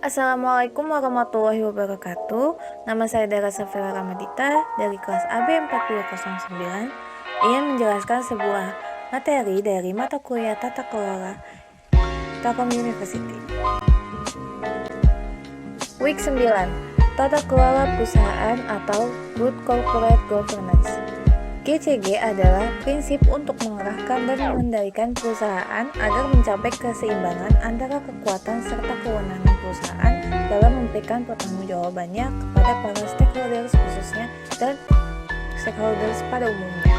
Assalamualaikum warahmatullahi wabarakatuh. Nama saya Dara Safira Ramadita dari kelas AB 4209. Ingin menjelaskan sebuah materi dari mata kuliah Tata Kelola Telkom University. Week 9, Tata Kelola Perusahaan atau Good Corporate Governance. GCG adalah prinsip untuk mengarahkan dan mengendalikan perusahaan agar mencapai keseimbangan antara kekuatan serta kewenangan perusahaan dalam memberikan pertanggungjawabannya kepada para stakeholders khususnya dan stakeholders pada umumnya.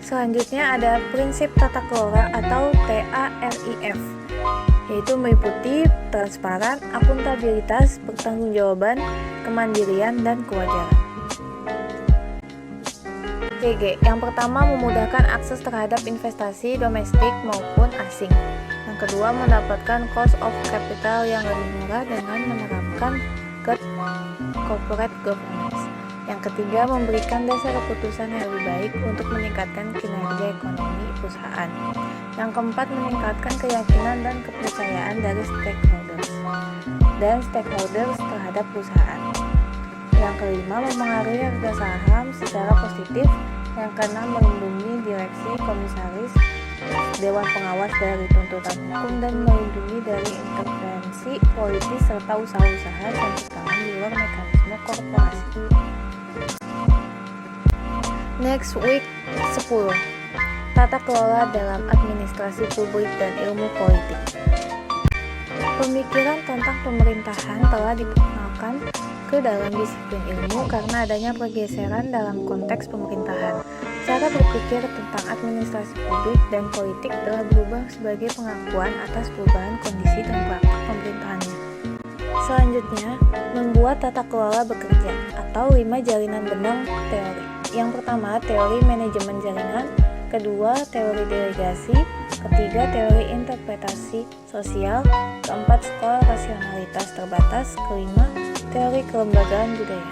Selanjutnya ada prinsip tata kelola atau TARIF, yaitu meliputi transparan, akuntabilitas, pertanggungjawaban, kemandirian, dan kewajaran. GG, yang pertama memudahkan akses terhadap investasi domestik maupun asing. Yang kedua mendapatkan cost of capital yang lebih murah dengan menerapkan good corporate governance. Yang ketiga memberikan dasar keputusan yang lebih baik untuk meningkatkan kinerja ekonomi perusahaan. Yang keempat meningkatkan keyakinan dan kepercayaan dari stakeholders terhadap perusahaan. Yang kelima mempengaruhi harga saham secara positif. Yang keenam melindungi direksi, komisaris, dewan pengawas dari tuntutan hukum dan melindungi dari intervensi politis serta usaha-usaha campur di luar mekanisme korporasi. Next week 10. Tata kelola dalam administrasi publik dan ilmu politik. Pemikiran tentang pemerintahan telah diperkenalkan ke dalam disiplin ilmu karena adanya pergeseran dalam konteks pemerintahan. Cara berpikir tentang administrasi publik dan politik telah berubah sebagai pengakuan atas perubahan kondisi dan praktik pemerintahannya. Selanjutnya, membuat tata kelola bekerja atau 5 jalinan benang teori. Yang pertama, teori manajemen jaringan. Kedua, teori delegasi. Ketiga, teori interpretasi sosial. Keempat, skala rasionalitas terbatas. Kelima, teori kelembagaan budaya.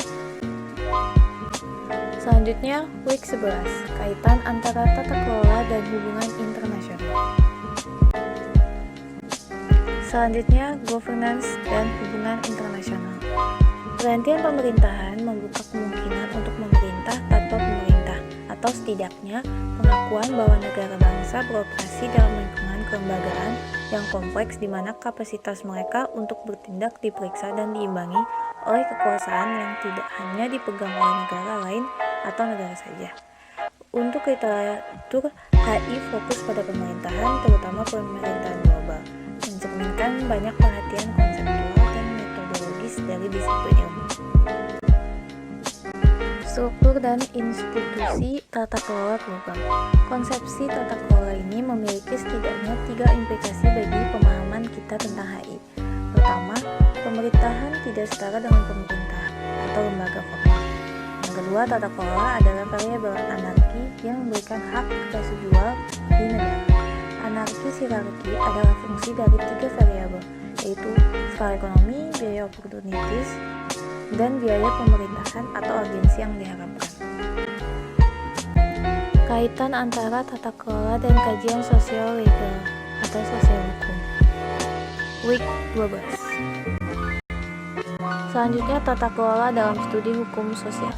Selanjutnya, week 11, kaitan antara tata kelola dan hubungan internasional. Selanjutnya, governance dan hubungan internasional. Perhentian pemerintahan membuka kemungkinan untuk memerintah tanpa pemerintah, atau setidaknya pengakuan bahwa negara bangsa beroperasi dalam lingkungan kelembagaan yang kompleks di mana kapasitas mereka untuk bertindak diperiksa dan diimbangi oleh kekuasaan yang tidak hanya dipegang oleh negara lain atau negara saja. Untuk literatur, HI fokus pada pemerintahan, terutama pemerintahan global, mencerminkan banyak perhatian konseptual dan metodologis dari disiplin ilmu. Struktur dan institusi tata kelola global. Konsepsi tata kelola ini memiliki setidaknya 3 implikasi bagi pemahaman kita tentang HI. Pertama, pemerintahan tidak setara dengan pemerintah atau lembaga formal. Yang kedua, tata kelola adalah variabel anarki yang memberikan hak residual di negara. Anarki hierarki adalah fungsi dari 3 variabel, yaitu skala ekonomi, biaya opportunities, dan biaya pemerintahan atau agensi yang diharapkan. Kaitan antara tata kelola dan kajian sosial legal atau sosial hukum. Week 12. Selanjutnya, tata kelola dalam studi hukum sosial.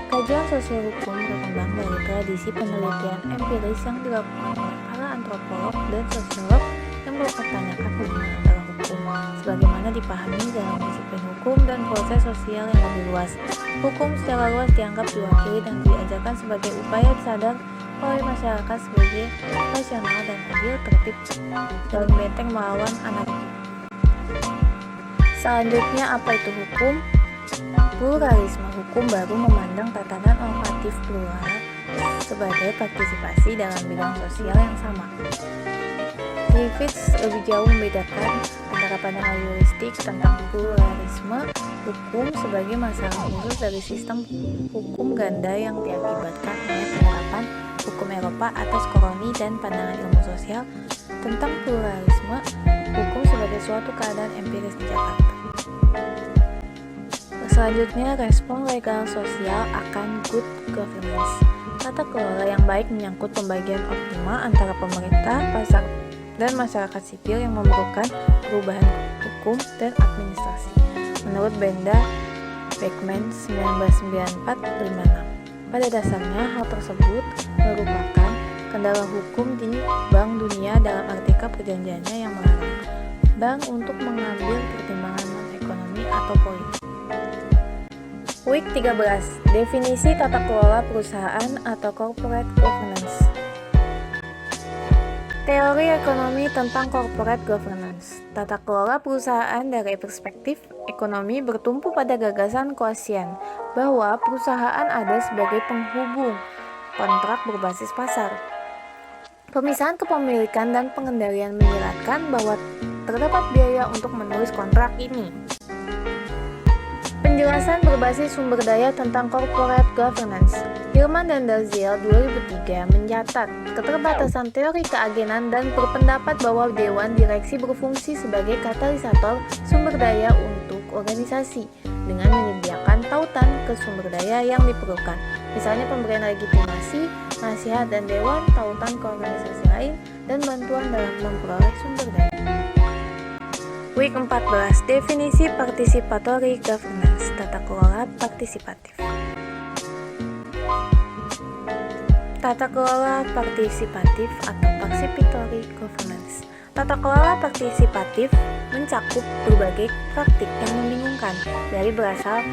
Kajian sosial hukum berkembang dari tradisi penelitian empiris yang dilakukan oleh para antropolog dan sosiolog yang mempertanyakan hubungan antara hukum sebagaimana dipahami dalam disiplin hukum dan proses sosial yang lebih luas. Hukum secara luas dianggap diwakili dan diajarkan sebagai upaya sadar oleh masyarakat sebagai rasional dan adil, tertib dalam benteng melawan anarki. Selanjutnya, apa itu hukum? Pluralisme hukum baru memandang tatanan normatif plural sebagai partisipasi dalam bidang sosial yang sama. Griffiths lebih jauh membedakan antara pandangan heuristik tentang pluralisme hukum sebagai masalah khusus dari sistem hukum ganda yang diakibatkan oleh penerapan hukum Eropa atas koloni dan pandangan ilmu sosial tentang pluralisme hukum sebagai suatu keadaan empiris di Jakarta. Selanjutnya, respon legal sosial akan good governance. Tata kelola yang baik menyangkut pembagian optimal antara pemerintah, pasar dan masyarakat sipil yang memerlukan perubahan hukum dan administrasi. Menurut Benda Beckman 1994-56. Pada dasarnya, hal tersebut merupakan kendala hukum di Bank Dunia dalam artikel perjanjiannya yang melarang bank untuk mengambil pertimbangan non-ekonomi atau politik. Week 13. Definisi tata kelola perusahaan atau corporate governance. Teori ekonomi tentang corporate governance. Tata kelola perusahaan dari perspektif ekonomi bertumpu pada gagasan Coasian bahwa perusahaan ada sebagai penghubung kontrak berbasis pasar. Pemisahan kepemilikan dan pengendalian menyeratkan bahwa terdapat biaya untuk menulis kontrak ini. Penjelasan berbasis sumber daya tentang corporate governance. Hillman dan Dalziel 2003 mencatat keterbatasan teori keagenan dan berpendapat bahwa dewan direksi berfungsi sebagai katalisator sumber daya untuk organisasi dengan menyediakan tautan ke sumber daya yang diperlukan, misalnya pemberian legitimasi, nasihat dan dewan, tautan ke organisasi lain, dan bantuan dalam memperoleh sumber daya. Week 14. Definisi participatory governance, tata kelola partisipatif. Tata kelola partisipatif atau participatory governance. Tata kelola partisipatif mencakup berbagai praktik yang membingungkan, berasal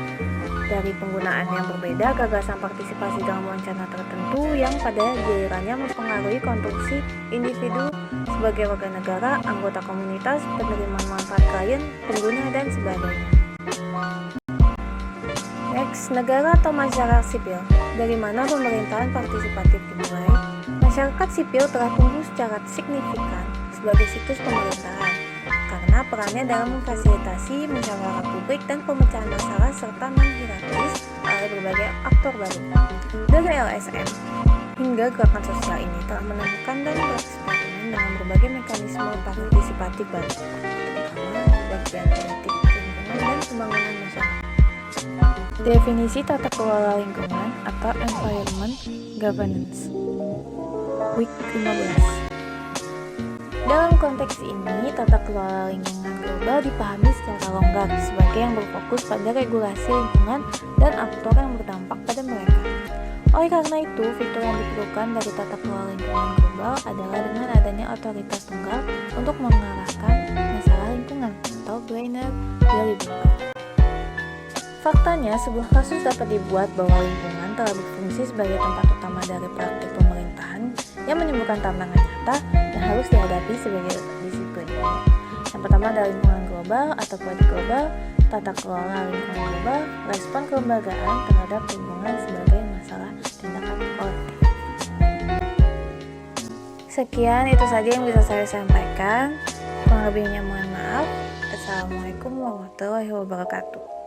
dari penggunaan yang berbeda, gagasan partisipasi dalam wacana tertentu yang pada gilirannya mempengaruhi konstruksi individu sebagai warga negara, anggota komunitas, penerima manfaat klien, pengguna, dan sebagainya. Next, negara atau masyarakat sipil. Dari mana pemerintahan partisipatif dimulai? Masyarakat sipil telah tumbuh secara signifikan sebagai situs pemerintahan karena perannya dalam memfasilitasi musyawarah publik dan pemecahan masalah serta non-hierarkis oleh berbagai aktor baru. Dari LSM hingga gerakan sosial ini telah menemukan dan bereksperimen dengan berbagai mekanisme partisipatif baru, terutama di bagian politik, lingkungan, dan pembangunan masyarakat. Definisi tata kelola lingkungan atau environment governance. Week 15. Dalam konteks ini, tata kelola lingkungan global dipahami secara longgar sebagai yang berfokus pada regulasi lingkungan dan aktor yang berdampak pada mereka. Oleh karena itu, fitur yang diperlukan dari tata kelola lingkungan global adalah dengan adanya otoritas tunggal untuk mengarahkan masalah lingkungan atau Greiner Deliberate. Faktanya, sebuah kasus dapat dibuat bahwa lingkungan telah berfungsi sebagai tempat utama dari praktik pemerintahan yang menimbulkan tantangan nyata yang harus dihadapi sebagai disiplin. Yang pertama adalah lingkungan global atau politik global, tata kelola lingkungan global, respon kelembagaan terhadap lingkungan sebagai masalah tindakan kolektif. Sekian, itu saja yang bisa saya sampaikan. Kurang lebihnya mohon maaf. Assalamualaikum warahmatullahi wabarakatuh.